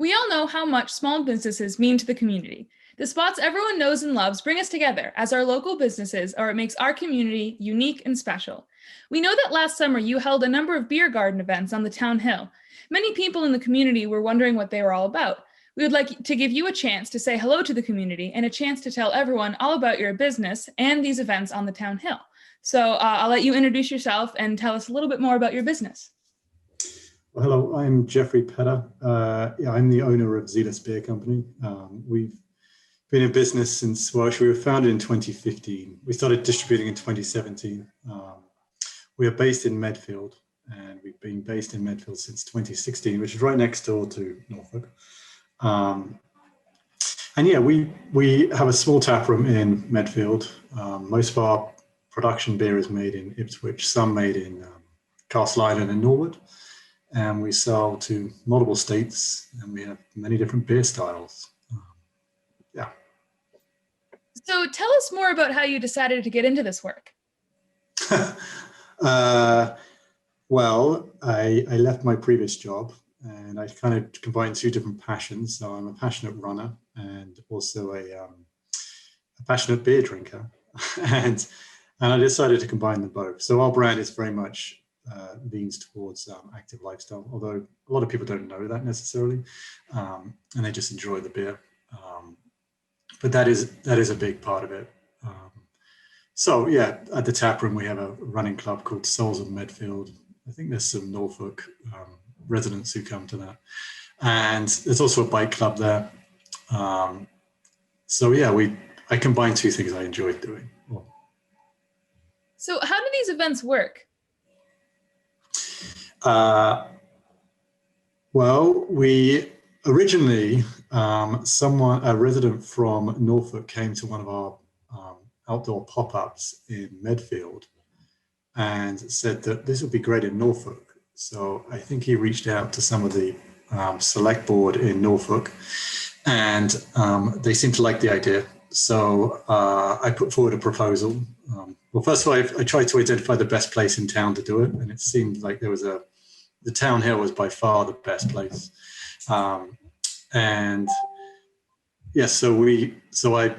We all know how much small businesses mean to the community. The spots everyone knows and loves bring us together as our local businesses are what makes our community unique and special. We know that last summer you held a number of beer garden events on the town hill. Many people in the community were wondering what they were all about. We would like to give you a chance to say hello to the community and a chance to tell everyone all about your business and these events on the town hill. So I'll let you introduce yourself and tell us a little bit more about your business. Well, hello, I'm Jeffrey Petter. I'm the owner of Zelus Beer Company. We've been in business since, well, actually we were founded in 2015. We started distributing in 2017. We are based in Medfield, and we've been based in Medfield since 2016, which is right next door to Norfolk. And yeah, we have a small tap room in Medfield. Most of our production beer is made in Ipswich, some made in Castle Island and Norwood. And we sell to multiple states, and we have many different beer styles. Yeah. So tell us more about how you decided to get into this work. Well, I left my previous job, and I kind of combined two different passions. So I'm a passionate runner and also a passionate beer drinker, and I decided to combine them both. So our brand is very much leans towards active lifestyle, although a lot of people don't know that necessarily, and they just enjoy the beer. But that is a big part of it. So yeah, at the tap room we have a running club called Souls of Medfield. I think there's some Norfolk residents who come to that, and there's also a bike club there. So yeah, I combine two things I enjoy doing. So how do these events work? Well, we originally, a resident from Norfolk came to one of our outdoor pop-ups in Medfield and said that this would be great in Norfolk. So I think he reached out to some of the select board in Norfolk, and they seemed to like the idea. So I put forward a proposal. Well, first of all, I tried to identify the best place in town to do it, and it seemed like the town hill was by far the best place. And yes, so I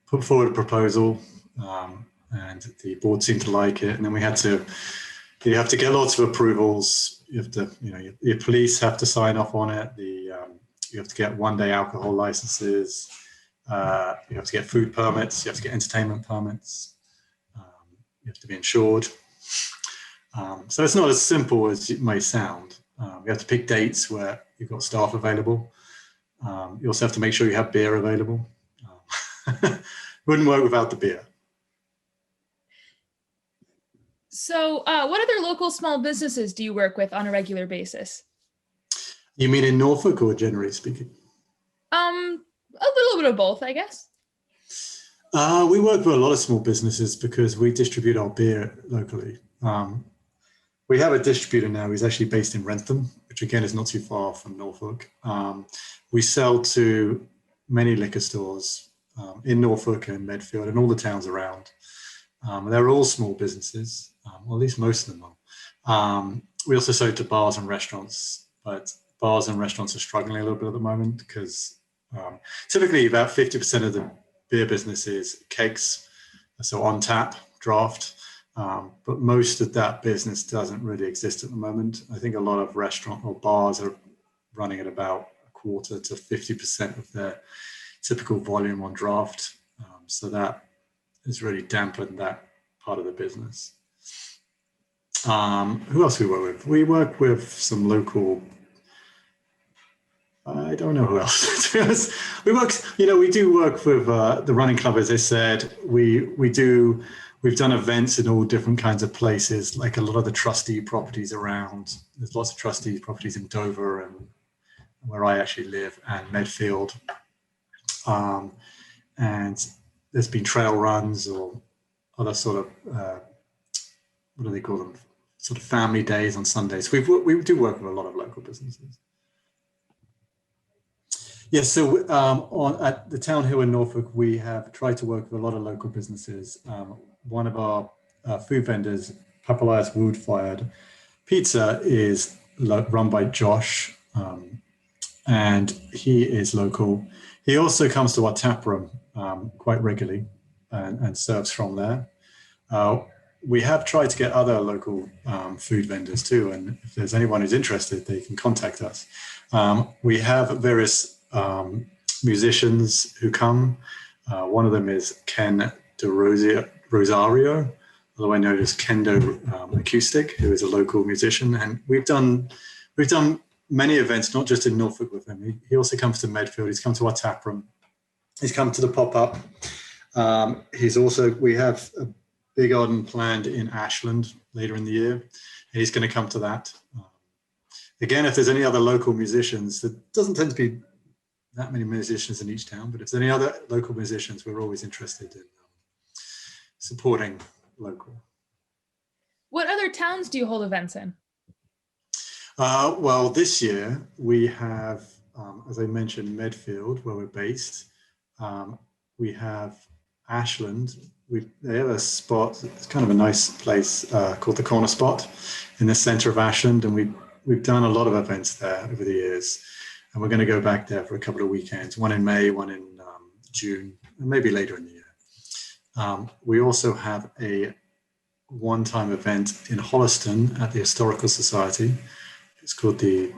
put forward a proposal, and the board seemed to like it. And then you have to get lots of approvals. You have to, your police have to sign off on it. You have to get one-day alcohol licenses. You have to get food permits. You have to get entertainment permits. You have to be insured. So it's not as simple as it may sound. You have to pick dates where you've got staff available. You also have to make sure you have beer available. Wouldn't work without the beer. So what other local small businesses do you work with on a regular basis? You mean in Norfolk or generally speaking? A little bit of both, I guess. We work with a lot of small businesses because we distribute our beer locally. We have a distributor now who's actually based in Wrentham, which again is not too far from Norfolk. We sell to many liquor stores in Norfolk and Medfield and all the towns around. They're all small businesses, or at least most of them are. We also sell to bars and restaurants, but bars and restaurants are struggling a little bit at the moment because typically about 50% of the beer business is kegs, so on tap, draft. But most of that business doesn't really exist at the moment. I think a lot of restaurant or bars are running at about a quarter to 50% of their typical volume on draft. So that has really dampened that part of the business. Who else do we work with? We work with some local, I don't know who else. To be honest, we do work with the running club, as I said. We've done events in all different kinds of places, like a lot of the trustee properties around. There's lots of trustee properties in Dover and where I actually live, and Medfield. And there's been trail runs or other sort of, what do they call them? Sort of family days on Sundays. We do work with a lot of local businesses. Yes, so at the town hill in Norfolk, we have tried to work with a lot of local businesses. One of our food vendors, Papalias Wood Fired Pizza, is run by Josh. and he is local. He also comes to our tap room quite regularly and serves from there. We have tried to get other local food vendors too, and if there's anyone who's interested, they can contact us. We have various musicians who come. One of them is Ken Rosario, otherwise known as Kendo Acoustic, who is a local musician, and we've done many events, not just in Norfolk with him. He also comes to Medfield. He's come to our tap room. He's come to the pop-up. We have a big garden planned in Ashland later in the year, and he's going to come to that. Again, if there's any other local musicians, there doesn't tend to be that many musicians in each town, but if there's any other local musicians, we're always interested in supporting local. What other towns do you hold events in? Well, this year we have, as I mentioned, Medfield, where we're based. We have Ashland. They have a spot. It's kind of a nice place called the Corner Spot in the center of Ashland, and we've done a lot of events there over the years. And we're going to go back there for a couple of weekends, one in May, one in June, and maybe later in the year. We also have a one-time event in Holliston at the Historical Society. It's called the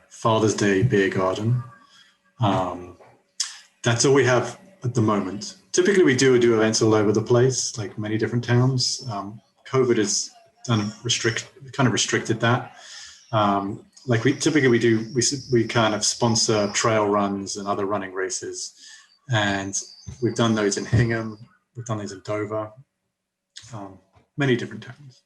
Father's Day Beer Garden. That's all we have at the moment. Typically, we do events all over the place, like many different towns. COVID has kind of restricted that. We kind of sponsor trail runs and other running races, and we've done those in Hingham. We've done these in Dover. Many different towns.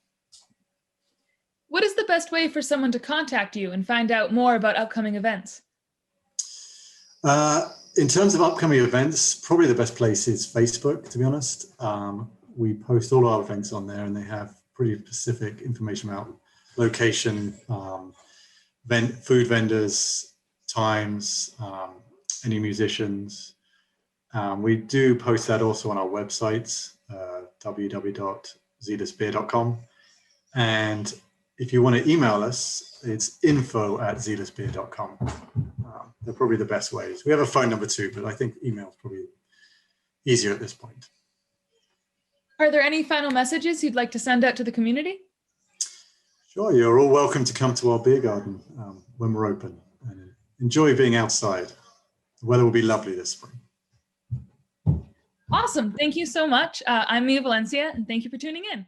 What is the best way for someone to contact you and find out more about upcoming events? In terms of upcoming events, probably the best place is Facebook, to be honest. We post all our events on there, and they have pretty specific information about location, food vendors, times, any musicians. We do post that also on our website, www.zelusbeer.com. And if you want to email us, it's info@zelusbeer.com. They're probably the best ways. We have a phone number too, but I think email is probably easier at this point. Are there any final messages you'd like to send out to the community? Sure, you're all welcome to come to our beer garden when we're open, and enjoy being outside. The weather will be lovely this spring. Awesome. Thank you so much. I'm Mia Valencia, and thank you for tuning in.